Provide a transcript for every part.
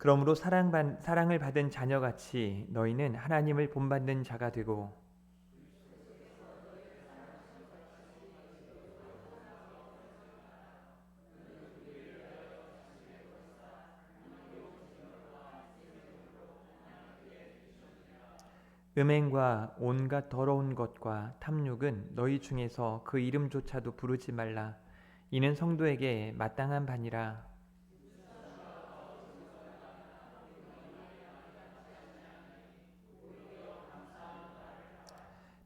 그러므로 사랑을 받은 자녀같이 너희는 하나님을 본받는 자가 되고 음행과 온갖 더러운 것과 탐욕은 너희 중에서 그 이름조차도 부르지 말라. 이는 성도에게 마땅한 바니라.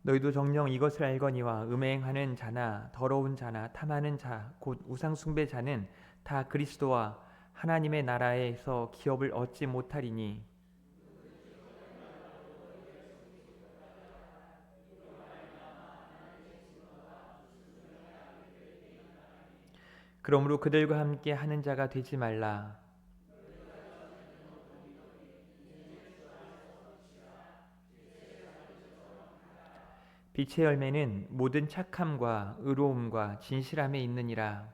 너희도 정녕 이것을 알거니와 음행하는 자나 더러운 자나 탐하는 자 곧 우상 숭배자는 다 그리스도와 하나님의 나라에서 기업을 얻지 못하리니 그러므로 그들과 함께 하는 자가 되지 말라. 빛의 열매는 모든 착함과 의로움과 진실함에 있느니라.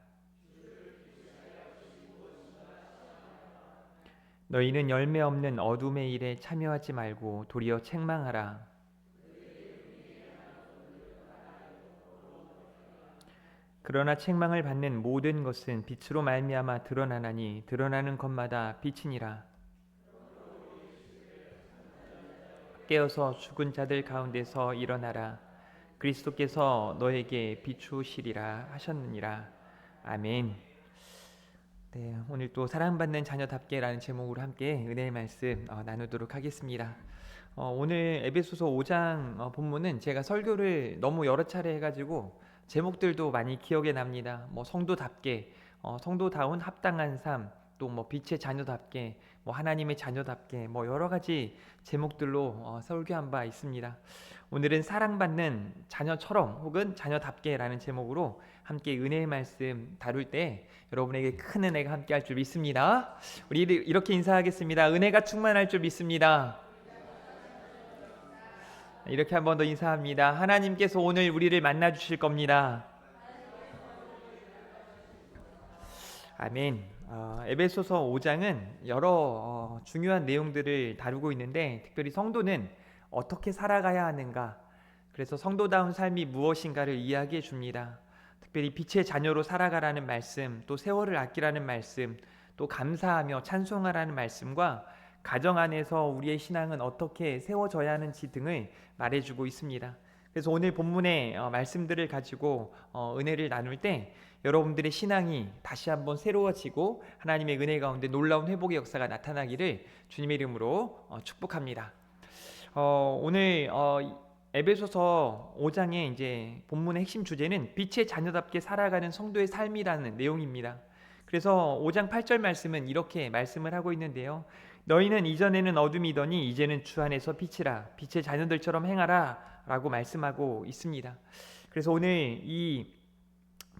너희는 열매 없는 어둠의 일에 참여하지 말고 도리어 책망하라. 그러나 책망을 받는 모든 것은 빛으로 말미암아 드러나나니 드러나는 것마다 빛이니라. 깨어서 죽은 자들 가운데서 일어나라. 그리스도께서 너에게 비추시리라 하셨느니라. 아멘. 네, 오늘 또 사랑받는 자녀답게라는 제목으로 함께 은혜의 말씀 나누도록 하겠습니다. 오늘 에베소서 5장 본문은 제가 설교를 너무 여러 차례 해가지고 제목들도 많이 기억에 납니다. 뭐 성도답게, 성도다운 합당한 삶, 또 뭐 빛의 자녀답게, 뭐 하나님의 자녀답게, 뭐 여러 가지 제목들로 설교한 바 있습니다. 오늘은 사랑받는 자녀처럼 혹은 자녀답게라는 제목으로 함께 은혜의 말씀 다룰 때 여러분에게 큰 은혜가 함께 할 줄 믿습니다. 우리 이렇게 인사하겠습니다. 은혜가 충만할 줄 믿습니다. 이렇게 한 번 더 인사합니다. 하나님께서 오늘 우리를 만나 주실 겁니다. 아멘. 에베소서 5장은 여러 중요한 내용들을 다루고 있는데 특별히 성도는 어떻게 살아가야 하는가, 그래서 성도다운 삶이 무엇인가를 이야기해 줍니다. 특별히 빛의 자녀로 살아가라는 말씀, 또 세월을 아끼라는 말씀, 또 감사하며 찬송하라는 말씀과 가정 안에서 우리의 신앙은 어떻게 세워져야 하는지 등을 말해주고 있습니다. 그래서 오늘 본문의 말씀들을 가지고 은혜를 나눌 때 여러분들의 신앙이 다시 한번 새로워지고 하나님의 은혜 가운데 놀라운 회복의 역사가 나타나기를 주님의 이름으로 축복합니다. 오늘 에베소서 5장의 이제 본문의 핵심 주제는 빛의 자녀답게 살아가는 성도의 삶이라는 내용입니다. 그래서 5장 8절 말씀은 이렇게 말씀을 하고 있는데요. 너희는 이전에는 어둠이더니 이제는 주 안에서 빛이라, 빛의 자녀들처럼 행하라 라고 말씀하고 있습니다. 그래서 오늘 이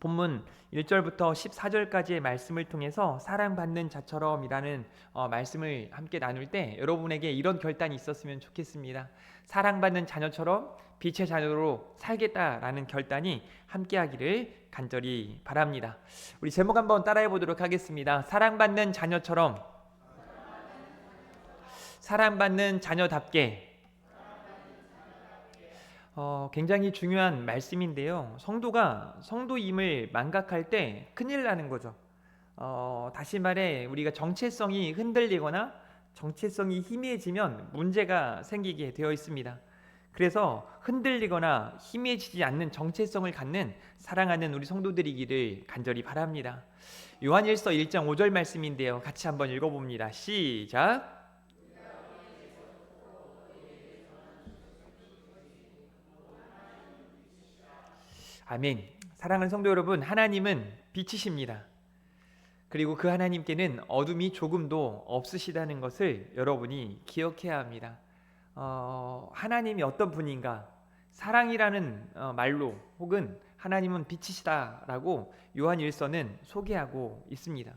본문 1절부터 14절까지의 말씀을 통해서 사랑받는 자처럼 이라는 말씀을 함께 나눌 때 여러분에게 이런 결단이 있었으면 좋겠습니다. 사랑받는 자녀처럼 빛의 자녀로 살겠다라는 결단이 함께 하기를 간절히 바랍니다. 우리 제목 한번 따라해 보도록 하겠습니다. 사랑받는 자녀처럼 사랑받는 자녀답게. 굉장히 중요한 말씀인데요. 성도가 성도임을 망각할 때 큰일 나는 거죠. 다시 말해 우리가 정체성이 흔들리거나 정체성이 희미해지면 문제가 생기게 되어 있습니다. 그래서 흔들리거나 희미해지지 않는 정체성을 갖는 사랑하는 우리 성도들이기를 간절히 바랍니다. 요한일서 1장 5절 말씀인데요. 같이 한번 읽어봅니다. 시작. 아멘. 사랑하는 성도 여러분, 하나님은 빛이십니다. 그리고 그 하나님께는 어둠이 조금도 없으시다는 것을 여러분이 기억해야 합니다. 하나님이 어떤 분인가? 사랑이라는 말로 혹은 하나님은 빛이시다라고 요한일서는 소개하고 있습니다.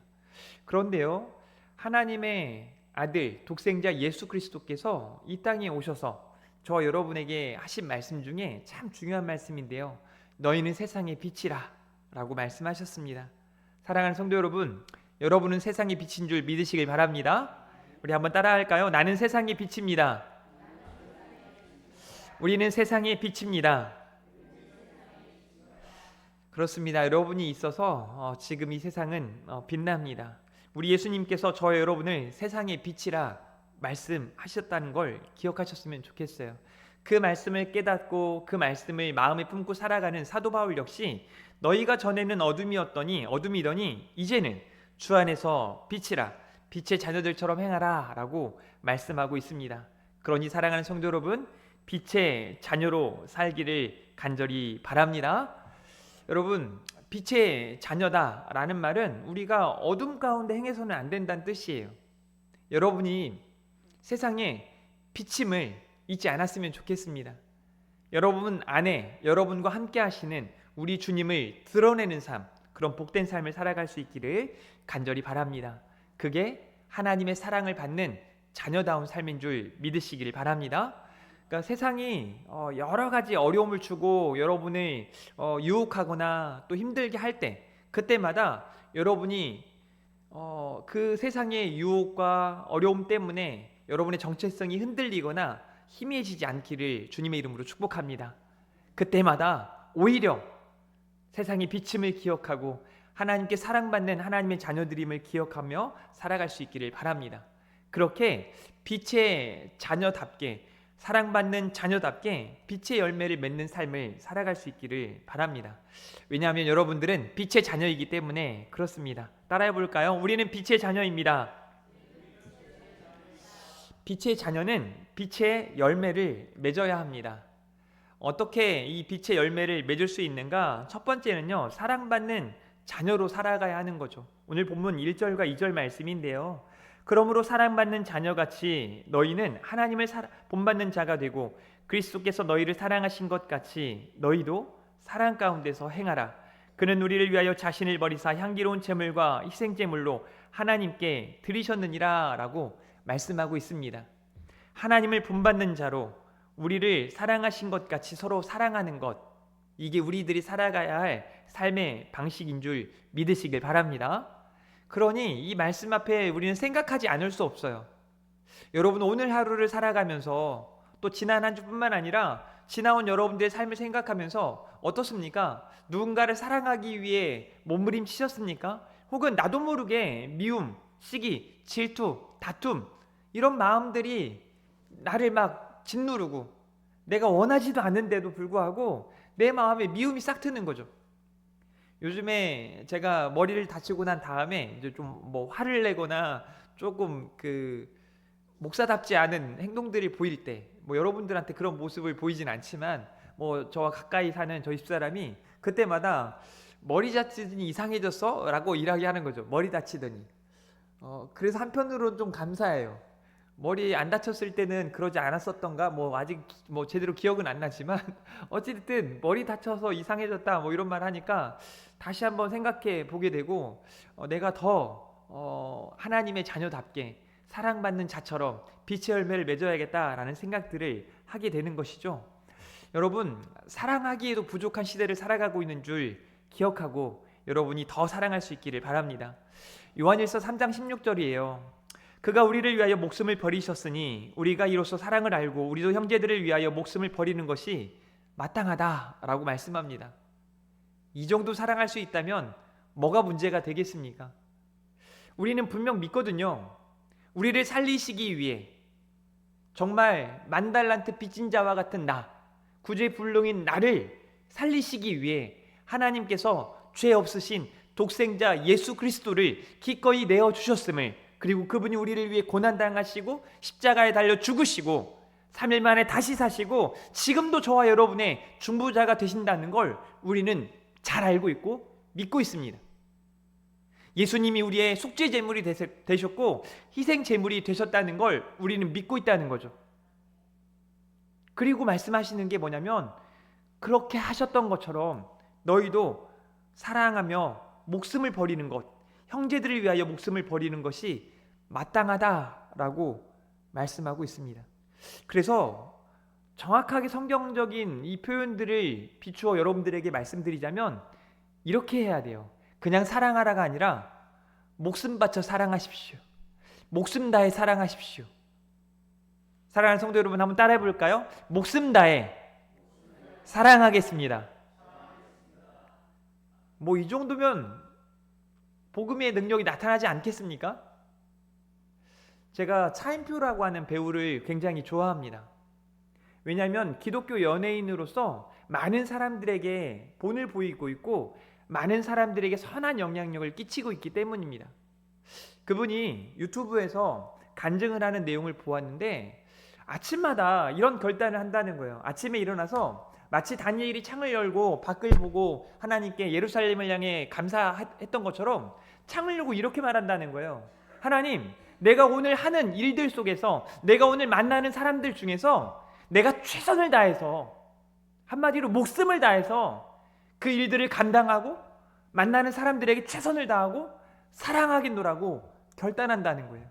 그런데요, 하나님의 아들 독생자 예수 그리스도께서 이 땅에 오셔서 저 여러분에게 하신 말씀 중에 참 중요한 말씀인데요. 너희는 세상의 빛이라 라고 말씀하셨습니다. 사랑하는 성도 여러분, 여러분은 세상의 빛인 줄 믿으시길 바랍니다. 우리 한번 따라할까요? 나는 세상의 빛입니다. 우리는 세상의 빛입니다. 그렇습니다. 여러분이 있어서 지금 이 세상은 빛납니다. 우리 예수님께서 저와 여러분을 세상의 빛이라 말씀하셨다는 걸 기억하셨으면 좋겠어요. 그 말씀을 깨닫고 그 말씀을 마음에 품고 살아가는 사도 바울 역시 너희가 전에는 어둠이더니 이제는 주 안에서 빛이라, 빛의 자녀들처럼 행하라 라고 말씀하고 있습니다. 그러니 사랑하는 성도 여러분, 빛의 자녀로 살기를 간절히 바랍니다. 여러분, 빛의 자녀다라는 말은 우리가 어둠 가운데 행해서는 안 된다는 뜻이에요. 여러분이 세상에 빛임을 잊지 않았으면 좋겠습니다. 여러분 안에 여러분과 함께 하시는 우리 주님을 드러내는 삶, 그런 복된 삶을 살아갈 수 있기를 간절히 바랍니다. 그게 하나님의 사랑을 받는 자녀다운 삶인 줄 믿으시기를 바랍니다. 그러니까 세상이 여러 가지 어려움을 주고 여러분을 유혹하거나 또 힘들게 할 때, 그때마다 여러분이 그 세상의 유혹과 어려움 때문에 여러분의 정체성이 흔들리거나 희미해지지 않기를 주님의 이름으로 축복합니다. 그때마다 오히려 세상의 비침을 기억하고 하나님께 사랑받는 하나님의 자녀들임을 기억하며 살아갈 수 있기를 바랍니다. 그렇게 빛의 자녀답게, 사랑받는 자녀답게 빛의 열매를 맺는 삶을 살아갈 수 있기를 바랍니다. 왜냐하면 여러분들은 빛의 자녀이기 때문에 그렇습니다. 따라해 볼까요? 우리는 빛의 자녀입니다. 빛의 자녀는 빛의 열매를 맺어야 합니다. 어떻게 이 빛의 열매를 맺을 수 있는가? 첫 번째는요, 사랑받는 자녀로 살아가야 하는 거죠. 오늘 본문 1절과 2절 말씀인데요. 그러므로 사랑받는 자녀같이 너희는 하나님을 본받는 자가 되고 그리스도께서 너희를 사랑하신 것 같이 너희도 사랑 가운데서 행하라. 그는 우리를 위하여 자신을 버리사 향기로운 제물과 희생제물로 하나님께 드리셨느니라 라고 말씀하고 있습니다. 하나님을 본받는 자로 우리를 사랑하신 것 같이 서로 사랑하는 것, 이게 우리들이 살아가야 할 삶의 방식인 줄 믿으시길 바랍니다. 그러니 이 말씀 앞에 우리는 생각하지 않을 수 없어요. 여러분, 오늘 하루를 살아가면서 또 지난 한 주뿐만 아니라 지나온 여러분들의 삶을 생각하면서 어떻습니까? 누군가를 사랑하기 위해 몸부림치셨습니까? 혹은 나도 모르게 미움, 시기, 질투, 다툼, 이런 마음들이 나를 막 짓누르고 내가 원하지도 않는데도 불구하고 내 마음에 미움이 싹 트는 거죠. 요즘에 제가 머리를 다치고 난 다음에 이제 좀 화를 내거나 조금 목사답지 않은 행동들이 보일 때, 여러분들한테 그런 모습을 보이진 않지만 저와 가까이 사는 저희 집사람이 그때마다 머리 다치더니 이상해졌어? 라고 이야기하는 거죠. 머리 다치더니. 그래서 한편으로는 좀 감사해요. 머리 안 다쳤을 때는 그러지 않았었던가? 아직 제대로 기억은 안 나지만 어쨌든 머리 다쳐서 이상해졌다 이런 말 하니까 다시 한번 생각해 보게 되고 내가 더 하나님의 자녀답게 사랑받는 자처럼 빛의 열매를 맺어야겠다라는 생각들을 하게 되는 것이죠. 여러분, 사랑하기에도 부족한 시대를 살아가고 있는 줄 기억하고 여러분이 더 사랑할 수 있기를 바랍니다. 요한일서 3장 16절이에요. 그가 우리를 위하여 목숨을 버리셨으니 우리가 이로써 사랑을 알고 우리도 형제들을 위하여 목숨을 버리는 것이 마땅하다라고 말씀합니다. 이 정도 사랑할 수 있다면 뭐가 문제가 되겠습니까? 우리는 분명 믿거든요. 우리를 살리시기 위해 정말 만달란트 빚진 자와 같은 구제불능인 나를 살리시기 위해 하나님께서 죄 없으신 독생자 예수 그리스도를 기꺼이 내어주셨음을, 그리고 그분이 우리를 위해 고난당하시고 십자가에 달려 죽으시고 3일 만에 다시 사시고 지금도 저와 여러분의 중보자가 되신다는 걸 우리는 잘 알고 있고 믿고 있습니다. 예수님이 우리의 속죄 제물이 되셨고 희생 제물이 되셨다는 걸 우리는 믿고 있다는 거죠. 그리고 말씀하시는 게 뭐냐면, 그렇게 하셨던 것처럼 너희도 사랑하며 목숨을 버리는 것, 형제들을 위하여 목숨을 버리는 것이 마땅하다라고 말씀하고 있습니다. 그래서 정확하게 성경적인 이 표현들을 비추어 여러분들에게 말씀드리자면 이렇게 해야 돼요. 그냥 사랑하라가 아니라 목숨 바쳐 사랑하십시오. 목숨 다해 사랑하십시오. 사랑하는 성도 여러분, 한번 따라해 볼까요? 목숨 다해 사랑하겠습니다. 뭐 이 정도면 복음의 능력이 나타나지 않겠습니까? 제가 차인표라고 하는 배우를 굉장히 좋아합니다. 왜냐하면 기독교 연예인으로서 많은 사람들에게 본을 보이고 있고 많은 사람들에게 선한 영향력을 끼치고 있기 때문입니다. 그분이 유튜브에서 간증을 하는 내용을 보았는데 아침마다 이런 결단을 한다는 거예요. 아침에 일어나서 마치 다니엘이 창을 열고 밖을 보고 하나님께 예루살렘을 향해 감사했던 것처럼 창을 열고 이렇게 말한다는 거예요. 하나님, 내가 오늘 하는 일들 속에서, 내가 오늘 만나는 사람들 중에서 내가 최선을 다해서, 한마디로 목숨을 다해서 그 일들을 감당하고 만나는 사람들에게 최선을 다하고 사랑하겠노라고 결단한다는 거예요.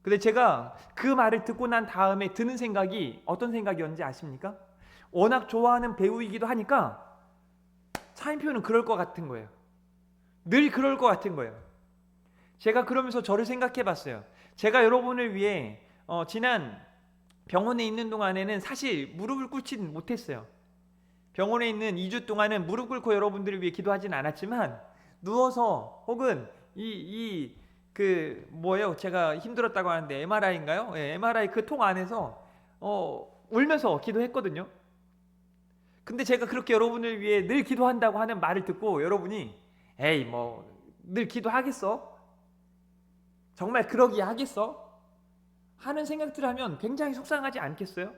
근데 제가 그 말을 듣고 난 다음에 드는 생각이 어떤 생각이었는지 아십니까? 워낙 좋아하는 배우이기도 하니까 차인표는 그럴 것 같은 거예요. 늘 그럴 것 같은 거예요. 제가 그러면서 저를 생각해 봤어요. 제가 여러분을 위해 지난 병원에 있는 동안에는 사실 무릎을 꿇지는 못했어요. 병원에 있는 2주 동안은 무릎 꿇고 여러분들을 위해 기도하진 않았지만 누워서 혹은 제가 힘들었다고 하는데 MRI인가요? 네, MRI 그 통 안에서 울면서 기도했거든요. 근데 제가 그렇게 여러분을 위해 늘 기도한다고 하는 말을 듣고 여러분이 에이 뭐 늘 기도하겠어? 정말 그러기에 하겠어? 하는 생각들을 하면 굉장히 속상하지 않겠어요?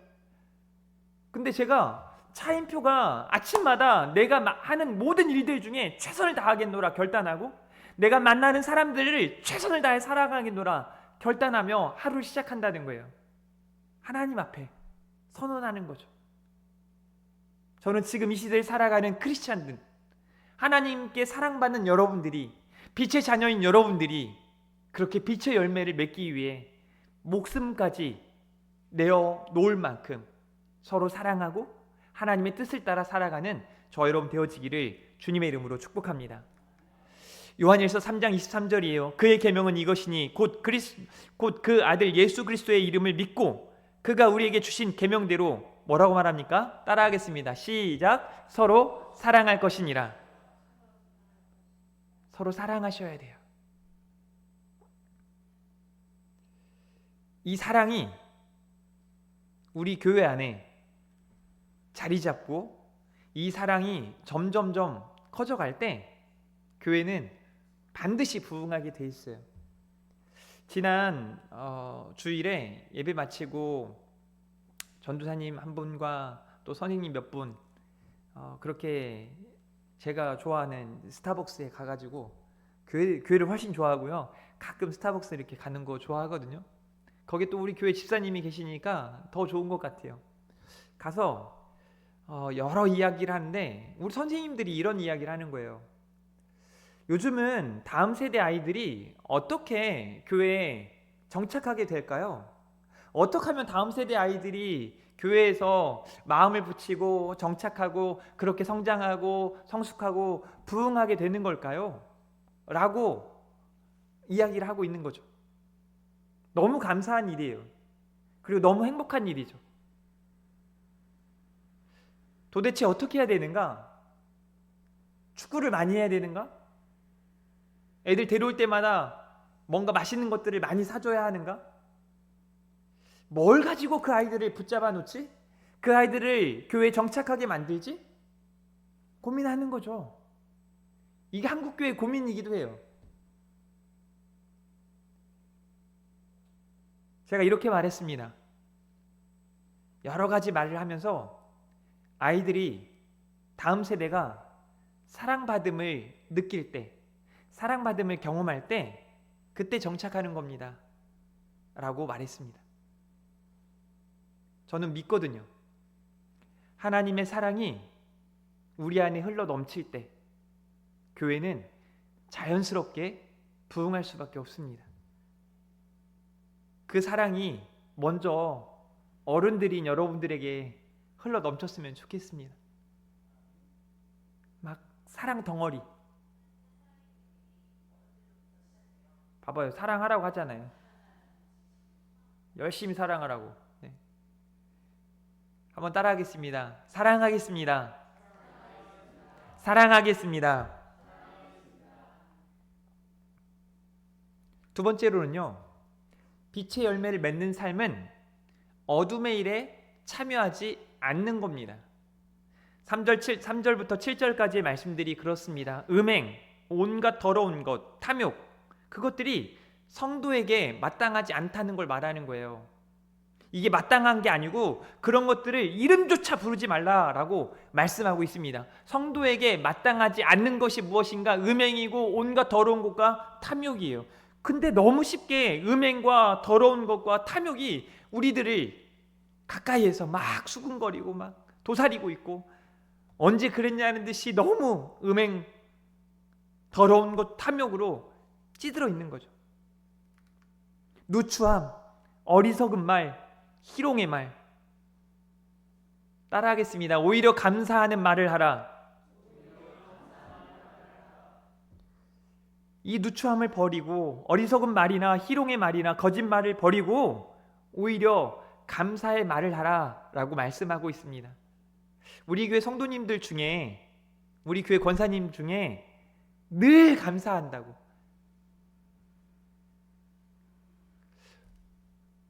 근데 제가 차인표가 아침마다 내가 하는 모든 일들 중에 최선을 다하겠노라 결단하고 내가 만나는 사람들을 최선을 다해 사랑하겠노라 결단하며 하루를 시작한다는 거예요. 하나님 앞에 선언하는 거죠. 저는 지금 이 시대를 살아가는 크리스찬들, 하나님께 사랑받는 여러분들이, 빛의 자녀인 여러분들이 그렇게 빛의 열매를 맺기 위해 목숨까지 내어 놓을 만큼 서로 사랑하고 하나님의 뜻을 따라 살아가는 저 여러분 되어지기를 주님의 이름으로 축복합니다. 요한일서 3장 23절이에요. 그의 계명은 이것이니 곧 그 아들 예수 그리스도의 이름을 믿고 그가 우리에게 주신 계명대로 뭐라고 말합니까? 따라하겠습니다. 시작. 서로 사랑할 것이니라. 서로 사랑하셔야 돼요. 이 사랑이 우리 교회 안에 자리 잡고 이 사랑이 점점점 커져갈 때 교회는 반드시 부흥하게 돼 있어요. 지난 주일에 예배 마치고 전도사님 한 분과 또 선생님 몇 분 그렇게 제가 좋아하는 스타벅스에 가가지고 교회를 훨씬 좋아하고요. 가끔 스타벅스 이렇게 가는 거 좋아하거든요. 거기 또 우리 교회 집사님이 계시니까 더 좋은 것 같아요. 가서 여러 이야기를 하는데 우리 선생님들이 이런 이야기를 하는 거예요. 요즘은 다음 세대 아이들이 어떻게 교회에 정착하게 될까요? 어떻게 하면 다음 세대 아이들이 교회에서 마음을 붙이고 정착하고 그렇게 성장하고 성숙하고 부흥하게 되는 걸까요? 라고 이야기를 하고 있는 거죠. 너무 감사한 일이에요. 그리고 너무 행복한 일이죠. 도대체 어떻게 해야 되는가? 축구를 많이 해야 되는가? 애들 데려올 때마다 뭔가 맛있는 것들을 많이 사줘야 하는가? 뭘 가지고 그 아이들을 붙잡아 놓지? 그 아이들을 교회에 정착하게 만들지? 고민하는 거죠. 이게 한국교회의 고민이기도 해요. 제가 이렇게 말했습니다. 여러 가지 말을 하면서 아이들이 다음 세대가 사랑받음을 느낄 때, 사랑받음을 경험할 때 그때 정착하는 겁니다. 라고 말했습니다. 저는 믿거든요. 하나님의 사랑이 우리 안에 흘러 넘칠 때 교회는 자연스럽게 부흥할 수밖에 없습니다. 그 사랑이 먼저 어른들인 여러분들에게 흘러 넘쳤으면 좋겠습니다. 막 사랑 덩어리 봐봐요. 사랑하라고 하잖아요. 열심히 사랑하라고. 네. 한번 따라하겠습니다. 사랑하겠습니다. 사랑하겠습니다. 두 번째로는요. 빛의 열매를 맺는 삶은 어둠의 일에 참여하지 않는 겁니다. 3절부터 7절까지의 말씀들이 그렇습니다. 음행, 온갖 더러운 것, 탐욕, 그것들이 성도에게 마땅하지 않다는 걸 말하는 거예요. 이게 마땅한 게 아니고 그런 것들을 이름조차 부르지 말라라고 말씀하고 있습니다. 성도에게 마땅하지 않는 것이 무엇인가? 음행이고 온갖 더러운 것과 탐욕이에요. 근데 너무 쉽게 음행과 더러운 것과 탐욕이 우리들을 가까이에서 막 수군거리고 막 도사리고 있고, 언제 그랬냐는 듯이 너무 음행, 더러운 것, 탐욕으로 찌들어 있는 거죠. 누추함, 어리석은 말, 희롱의 말. 따라하겠습니다. 오히려 감사하는 말을 하라. 이 누추함을 버리고 어리석은 말이나 희롱의 말이나 거짓말을 버리고 오히려 감사의 말을 하라 라고 말씀하고 있습니다. 우리 교회 성도님들 중에, 우리 교회 권사님 중에 늘 감사한다고.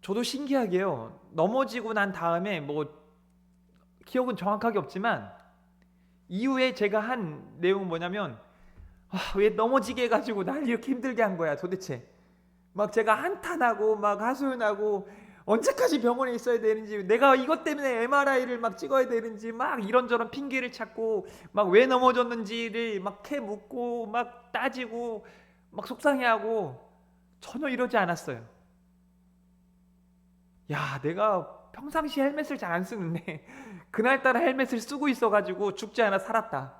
저도 신기하게요. 넘어지고 난 다음에 뭐 기억은 정확하게 없지만 이후에 제가 한 내용은 뭐냐면, 왜 넘어지게 해가지고 날 이렇게 힘들게 한 거야 도대체. 막 제가 한탄하고 막 하소연하고 언제까지 병원에 있어야 되는지, 내가 이것 때문에 MRI를 막 찍어야 되는지 막 이런저런 핑계를 찾고 막 왜 넘어졌는지를 막 캐 묻고 막 따지고 막 속상해하고 전혀 이러지 않았어요. 야, 내가 평상시 헬멧을 잘 안 쓰는데 그날따라 헬멧을 쓰고 있어가지고 죽지 않아 살았다.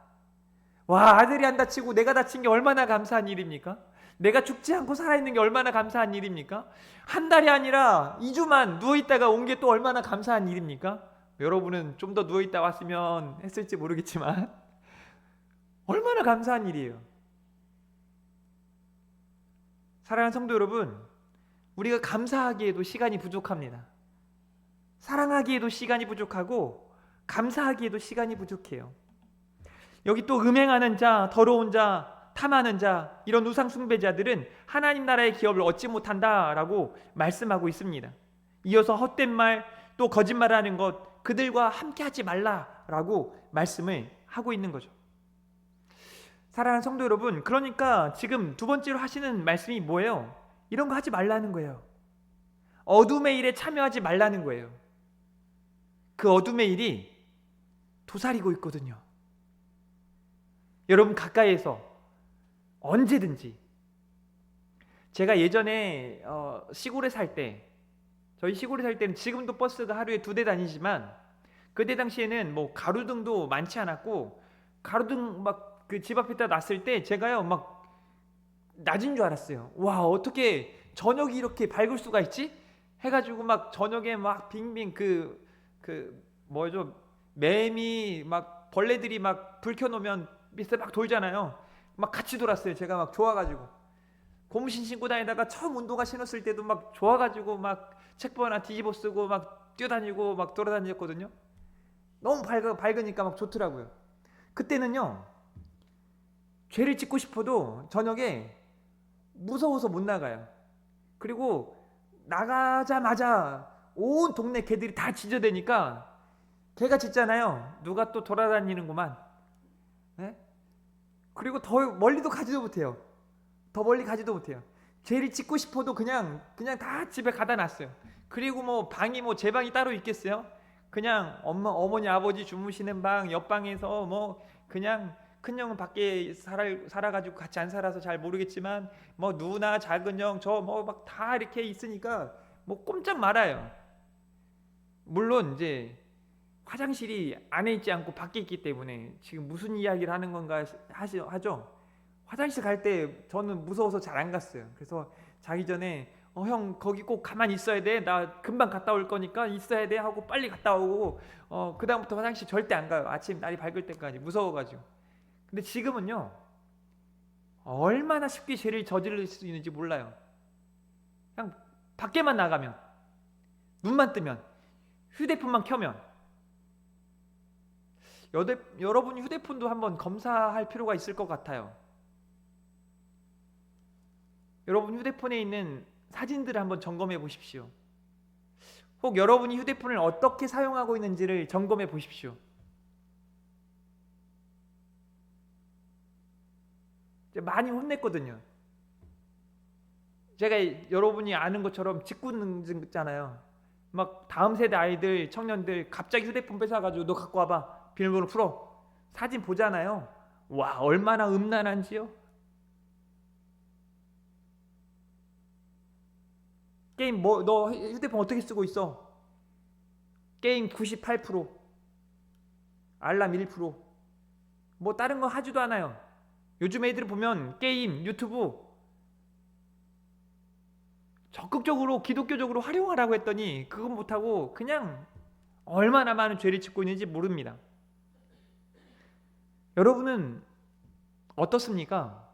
와, 아들이 안 다치고 내가 다친 게 얼마나 감사한 일입니까? 내가 죽지 않고 살아있는 게 얼마나 감사한 일입니까? 한 달이 아니라 2주만 누워있다가 온 게 또 얼마나 감사한 일입니까? 여러분은 좀 더 누워있다 왔으면 했을지 모르겠지만 얼마나 감사한 일이에요. 사랑하는 성도 여러분, 우리가 감사하기에도 시간이 부족합니다. 사랑하기에도 시간이 부족하고 감사하기에도 시간이 부족해요. 여기 또 음행하는 자, 더러운 자, 탐하는 자, 이런 우상 숭배자들은 하나님 나라의 기업을 얻지 못한다라고 말씀하고 있습니다. 이어서 헛된 말, 또 거짓말하는 것, 그들과 함께하지 말라라고 말씀을 하고 있는 거죠. 사랑하는 성도 여러분, 그러니까 지금 두 번째로 하시는 말씀이 뭐예요? 이런 거 하지 말라는 거예요. 어둠의 일에 참여하지 말라는 거예요. 그 어둠의 일이 도사리고 있거든요. 여러분 가까이에서 언제든지. 제가 예전에 시골에 살 때, 저희 시골에 살 때는 지금도 버스가 하루에 2대 다니지만 그때 당시에는 뭐 가로등도 많지 않았고, 가로등 막 그 집 앞에다 놨을 때 제가요 막 낮은 줄 알았어요. 와, 어떻게 저녁이 이렇게 밝을 수가 있지? 해가지고 막 저녁에 막 빙빙 뭐죠, 매미 막 벌레들이 막 불 켜놓으면 밑에 막 돌잖아요. 막 같이 돌았어요. 제가 막 좋아가지고 고무신 신고 다니다가 처음 운동화 신었을 때도 막 좋아가지고 막 책보 하나 뒤집어 쓰고 막 뛰어다니고 막 돌아다녔거든요. 너무 밝으니까 막 좋더라고요. 그때는요 죄를 짓고 싶어도 저녁에 무서워서 못 나가요. 그리고 나가자마자 온 동네 개들이 다 짖어대니까 개가 짖잖아요. 누가 또 돌아다니는구만. 네? 그리고 더 멀리도 가지도 못해요. 더 멀리 가지도 못해요. 죄를 짓고 싶어도 그냥 다 집에 가다 놨어요. 그리고 뭐 방이 뭐 제 방이 따로 있겠어요? 그냥 어머니 아버지 주무시는 방 옆방에서 뭐 그냥 큰형은 밖에 살아가지고 같이 안 살아서 잘 모르겠지만 뭐 누나 작은 형 저 뭐 막 다 이렇게 있으니까 뭐 꼼짝 말아요. 물론 이제 화장실이 안에 있지 않고 밖에 있기 때문에 지금 무슨 이야기를 하는 건가 하죠. 화장실 갈 때 저는 무서워서 잘 안 갔어요. 그래서 자기 전에 형 거기 꼭 가만히 있어야 돼, 나 금방 갔다 올 거니까 있어야 돼 하고 빨리 갔다 오고 그 다음부터 화장실 절대 안 가요. 아침 날이 밝을 때까지 무서워가지고. 근데 지금은요 얼마나 쉽게 죄를 저지를 수 있는지 몰라요. 그냥 밖에만 나가면, 눈만 뜨면, 휴대폰만 켜면, 여러분 휴대폰도 한번 검사할 필요가 있을 것 같아요. 여러분 휴대폰에 있는 사진들을 한번 점검해 보십시오. 혹 여러분이 휴대폰을 어떻게 사용하고 있는지를 점검해 보십시오. 많이 혼냈거든요. 제가 여러분이 아는 것처럼 직구능증 있잖아요. 막 다음 세대 아이들, 청년들 갑자기 휴대폰 뺏어가지고 너 갖고 와봐, 비밀번호 풀어, 사진 보잖아요. 와, 얼마나 음란한지요. 게임 너 휴대폰 어떻게 쓰고 있어? 게임 98%, 알람 1%, 뭐 다른 거 하지도 않아요. 요즘 애들 보면 게임, 유튜브 적극적으로 기독교적으로 활용하라고 했더니 그건 못하고 그냥 얼마나 많은 죄를 짓고 있는지 모릅니다. 여러분은 어떻습니까?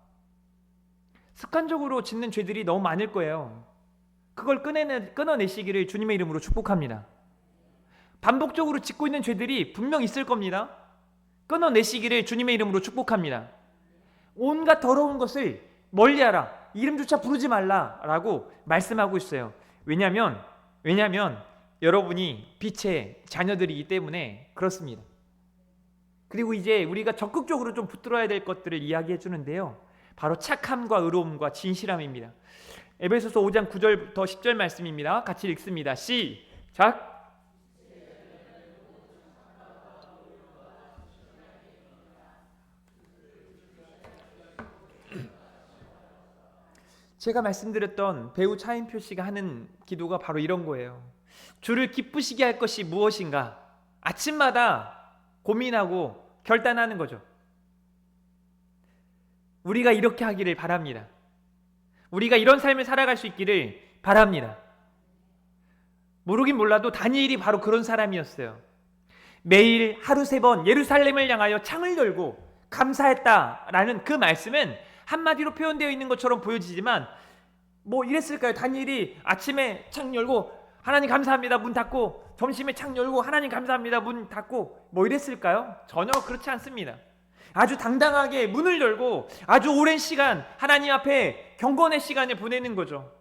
습관적으로 짓는 죄들이 너무 많을 거예요. 그걸 끊어내시기를 주님의 이름으로 축복합니다. 반복적으로 짓고 있는 죄들이 분명 있을 겁니다. 끊어내시기를 주님의 이름으로 축복합니다. 온갖 더러운 것을 멀리하라, 이름조차 부르지 말라라고 말씀하고 있어요. 왜냐하면 여러분이 빛의 자녀들이기 때문에 그렇습니다. 그리고 이제 우리가 적극적으로 좀 붙들어야 될 것들을 이야기해 주는데요, 바로 착함과 의로움과 진실함입니다. 에베소서 5장 9절부터 10절 말씀입니다. 같이 읽습니다. 시작. 제가 말씀드렸던 배우 차인표 씨가 하는 기도가 바로 이런 거예요. 주를 기쁘시게 할 것이 무엇인가 아침마다 고민하고 결단하는 거죠. 우리가 이렇게 하기를 바랍니다. 우리가 이런 삶을 살아갈 수 있기를 바랍니다. 모르긴 몰라도 다니엘이 바로 그런 사람이었어요. 매일 하루 3번 예루살렘을 향하여 창을 열고 감사했다라는 그 말씀은 한마디로 표현되어 있는 것처럼 보여지지만 뭐 이랬을까요? 다니엘이 아침에 창 열고 하나님 감사합니다 문 닫고, 점심에 창 열고 하나님 감사합니다 문 닫고, 뭐 이랬을까요? 전혀 그렇지 않습니다. 아주 당당하게 문을 열고 아주 오랜 시간 하나님 앞에 경건의 시간을 보내는 거죠.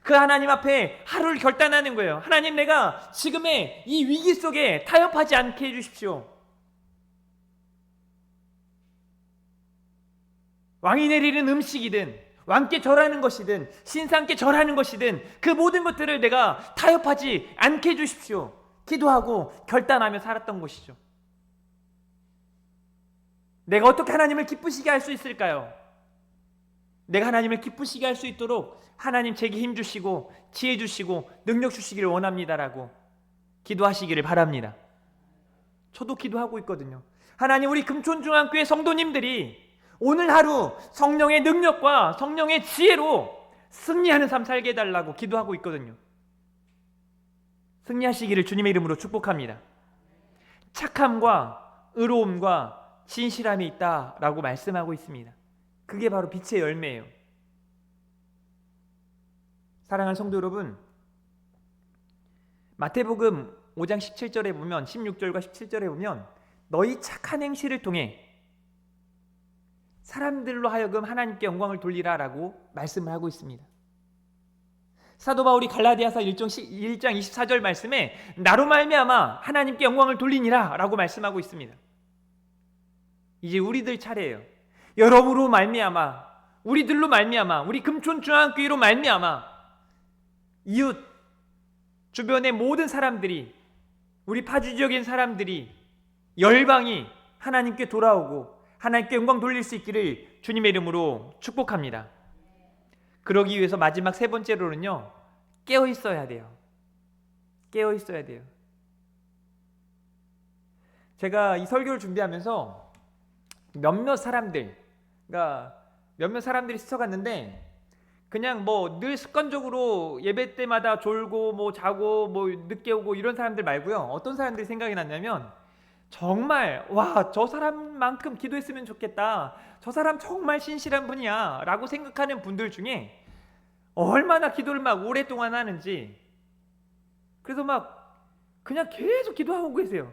그 하나님 앞에 하루를 결단하는 거예요. 하나님, 내가 지금의 이 위기 속에 타협하지 않게 해주십시오. 왕이 내리는 음식이든 왕께 절하는 것이든 신상께 절하는 것이든 그 모든 것들을 내가 타협하지 않게 해주십시오. 기도하고 결단하며 살았던 것이죠. 내가 어떻게 하나님을 기쁘시게 할 수 있을까요? 내가 하나님을 기쁘시게 할 수 있도록 하나님 제게 힘 주시고 지혜 주시고 능력 주시기를 원합니다라고 기도하시기를 바랍니다. 저도 기도하고 있거든요. 하나님, 우리 금촌중앙교회 성도님들이 오늘 하루 성령의 능력과 성령의 지혜로 승리하는 삶 살게 해달라고 기도하고 있거든요. 승리하시기를 주님의 이름으로 축복합니다. 착함과 의로움과 진실함이 있다라고 말씀하고 있습니다. 그게 바로 빛의 열매예요. 사랑하는 성도 여러분, 마태복음 5장 17절에 보면, 16절과 17절에 보면 너희 착한 행실을 통해 사람들로 하여금 하나님께 영광을 돌리라 라고 말씀을 하고 있습니다. 사도 바울이 갈라디아서 1장 24절 말씀에 나로 말미암아 하나님께 영광을 돌리니라 라고 말씀하고 있습니다. 이제 우리들 차례예요. 여러분으로 말미암아, 우리들로 말미암아, 우리 금촌중앙교회로 말미암아 이웃 주변의 모든 사람들이, 우리 파주지역인 사람들이, 열방이 하나님께 돌아오고 하나님께 영광 돌릴 수 있기를 주님의 이름으로 축복합니다. 그러기 위해서 마지막 3번째로는요, 깨어 있어야 돼요. 깨어 있어야 돼요. 제가 이 설교를 준비하면서 몇몇 사람들이 스쳐갔는데, 그냥 뭐 늘 습관적으로 예배 때마다 졸고 뭐 자고 뭐 늦게 오고 이런 사람들 말고요, 어떤 사람들이 생각이 났냐면, 정말 와, 저 사람만큼 기도했으면 좋겠다, 저 사람 정말 신실한 분이야 라고 생각하는 분들 중에 얼마나 기도를 막 오랫동안 하는지. 그래서 막 그냥 계속 기도하고 계세요.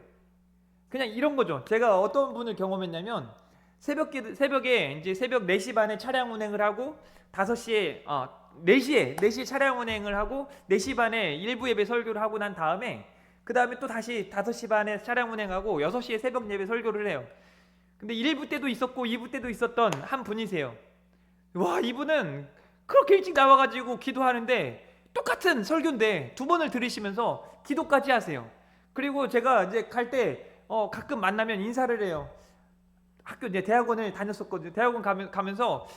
그냥 이런 거죠. 제가 어떤 분을 경험했냐면 새벽에 이제 새벽 4시 반에 차량 운행을 하고 5시에 4시에 차량 운행을 하고 4시 반에 일부 예배 설교를 하고 난 다음에 그 다음에 또 다시 5시 반에 차량 운행하고 6시에 새벽 예배 설교를 해요. 근데 1부 때도 있었고 2부 때도 있었던 한 분이세요. 와, 이분은 그렇게 일찍 나와가지고 기도하는데 똑같은 설교인데 2번을 들으시면서 기도까지 하세요. 그리고 제가 이제 갈 때 가끔 만나면 인사를 해요. 학교 이제 대학원을 다녔었거든요. 대학원 가면서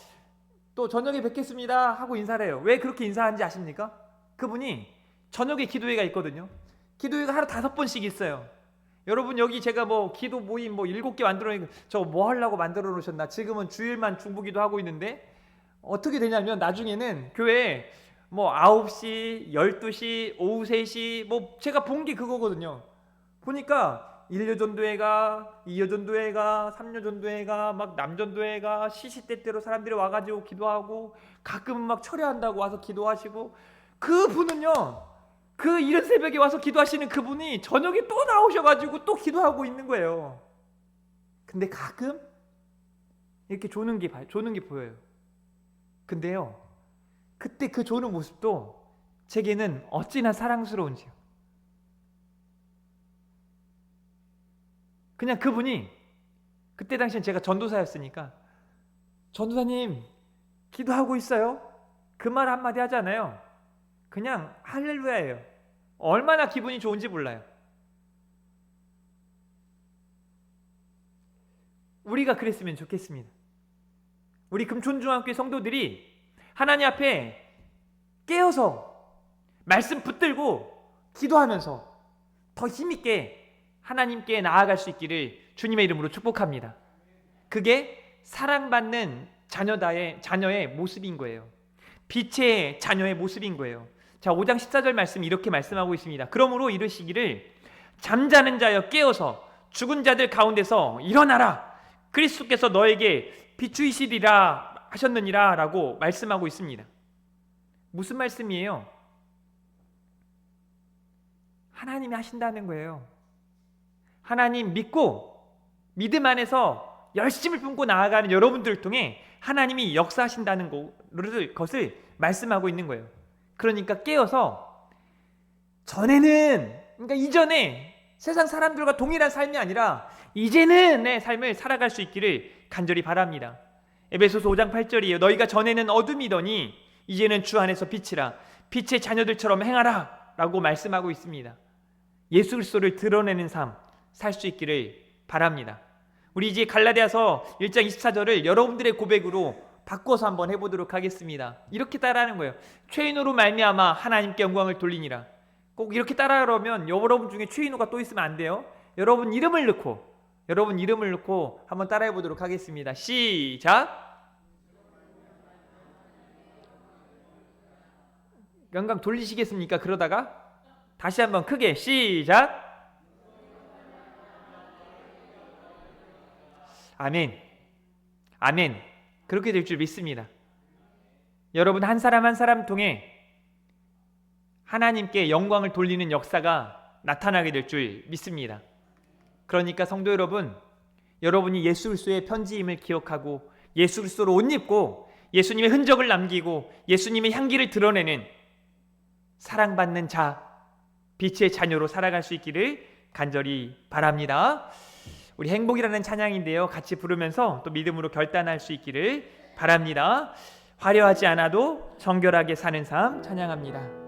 또 저녁에 뵙겠습니다 하고 인사를 해요. 왜 그렇게 인사하는지 아십니까? 그분이 저녁에 기도회가 있거든요. 기도회가 하루 5번씩 있어요. 여러분, 여기 제가 뭐 기도 모임 뭐 7개 만들어 놓으니까 저거 뭐 하려고 만들어 놓으셨나? 지금은 주일만 중보기도 하고 있는데 어떻게 되냐면 나중에는 교회에 뭐 9시, 12시, 오후 3시 뭐 제가 본 게 그거거든요. 보니까 1여 전도회가, 2여 전도회가, 3여 전도회가, 막 남전도회가 시시때때로 사람들이 와가지고 기도하고 가끔은 막 철회한다고 와서 기도하시고, 그분은요, 그 이른 새벽에 와서 기도하시는 그분이 저녁에 또 나오셔가지고 또 기도하고 있는 거예요. 근데 가끔 이렇게 조는 게 보여요. 근데요, 그때 그 조는 모습도 제게는 어찌나 사랑스러운지요. 그냥 그분이 그때 당시엔 제가 전도사였으니까 전도사님 기도하고 있어요? 그 말 한마디 하잖아요. 그냥 할렐루야예요. 얼마나 기분이 좋은지 몰라요. 우리가 그랬으면 좋겠습니다. 우리 금촌중앙교회 성도들이 하나님 앞에 깨어서 말씀 붙들고 기도하면서 더 힘있게 하나님께 나아갈 수 있기를 주님의 이름으로 축복합니다. 그게 사랑받는 자녀의 모습인 거예요. 빛의 자녀의 모습인 거예요. 자, 5장 14절 말씀 이렇게 말씀하고 있습니다. 그러므로 이르시기를 잠자는 자여 깨어서 죽은 자들 가운데서 일어나라. 그리스도께서 너에게 비추이시리라 하셨느니라 라고 말씀하고 있습니다. 무슨 말씀이에요? 하나님이 하신다는 거예요. 하나님 믿고 믿음 안에서 열심을 품고 나아가는 여러분들을 통해 하나님이 역사하신다는 것을 말씀하고 있는 거예요. 그러니까 깨어서 그러니까 이전에 세상 사람들과 동일한 삶이 아니라 이제는 내 삶을 살아갈 수 있기를 간절히 바랍니다. 에베소서 5장 8절이에요. 너희가 전에는 어둠이더니 이제는 주 안에서 빛이라. 빛의 자녀들처럼 행하라 라고 말씀하고 있습니다. 예수 그리스도를 드러내는 삶 살 수 있기를 바랍니다. 우리 이제 갈라디아서 1장 24절을 여러분들의 고백으로 바꿔서 한번 해보도록 하겠습니다. 이렇게 따라하는 거예요. 죄인으로 말미암아 하나님께 영광을 돌리니라. 꼭 이렇게 따라하려면 여러분 중에 죄인우가 또 있으면 안 돼요. 여러분 이름을 넣고 한번 따라해 보도록 하겠습니다. 시작. 영광 돌리시겠습니까? 그러다가 다시 한번 크게 시작. 아멘. 아멘. 그렇게 될 줄 믿습니다. 여러분 한 사람 한 사람 통해 하나님께 영광을 돌리는 역사가 나타나게 될 줄 믿습니다. 그러니까 성도 여러분, 여러분이 예수 그리스도의 편지임을 기억하고 예수 그리스도로 옷 입고 예수님의 흔적을 남기고 예수님의 향기를 드러내는 사랑받는 자, 빛의 자녀로 살아갈 수 있기를 간절히 바랍니다. 우리 행복이라는 찬양인데요, 같이 부르면서 또 믿음으로 결단할 수 있기를 바랍니다. 화려하지 않아도 정결하게 사는 삶 찬양합니다.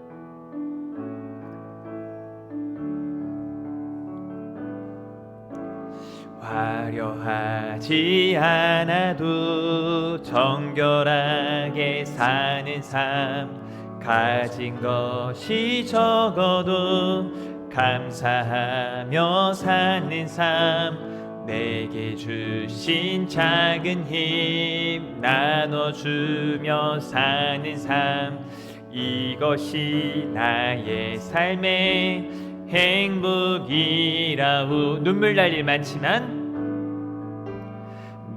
화려하지 않아도 정결하게 사는 삶, 가진 것이 적어도 감사하며 사는 삶, 내게 주신 작은 힘 나눠주며 사는 삶, 이것이 나의 삶의 행복이라우. 눈물 날 일 많지만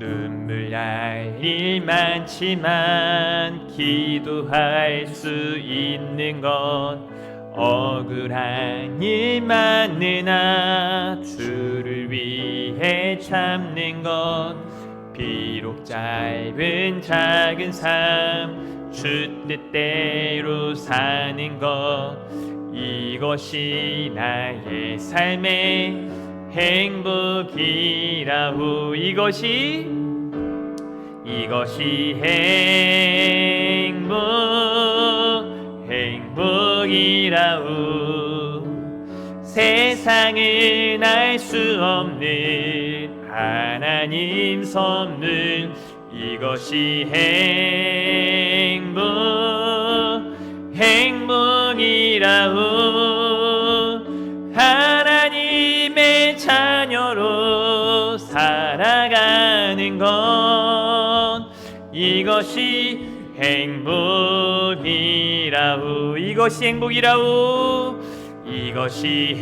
눈물 날 일 많지만 기도할 수 있는 것, 억울한 일 많으나 주를 위해 참는 것, 비록 짧은 작은 삶 주 뜻대로 사는 것, 이것이 나의 삶의 행복이라우. 이것이 행복이라우. 세상은 알 수 없는 하나님 선물, 이것이 행복이라우. 하나님의 자녀로 살아가는 것, 이것이 행복이라우. 이것이 행복이라우. 이것이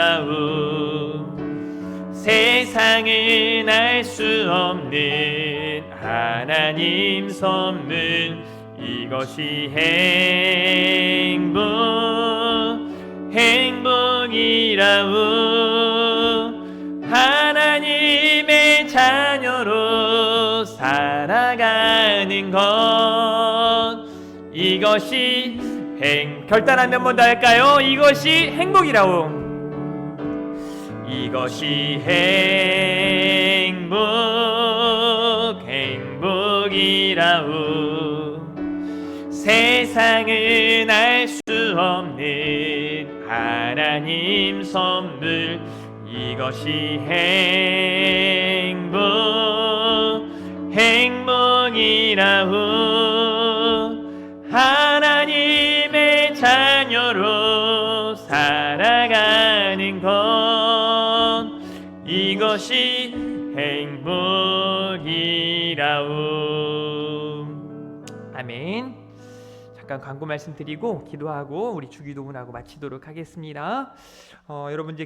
행복이라우. 세상은 알 수 없는 하나님 선물, 이것이 행복이라우. 하나님의 자녀로 살아가는 것, 이것이 결단 한 번 더 할까요? 이것이 행복이라우. 이것이 행복이라우. 세상은 알 수 없는 하나님 선물, 이것이 행복이라우. 하나님의 자녀로 살아가는 것, 이것이 행복이라우. 아멘. 잠깐 광고 말씀드리고 기도하고 우리 주기도문하고 마치도록 하겠습니다. 여러분 이제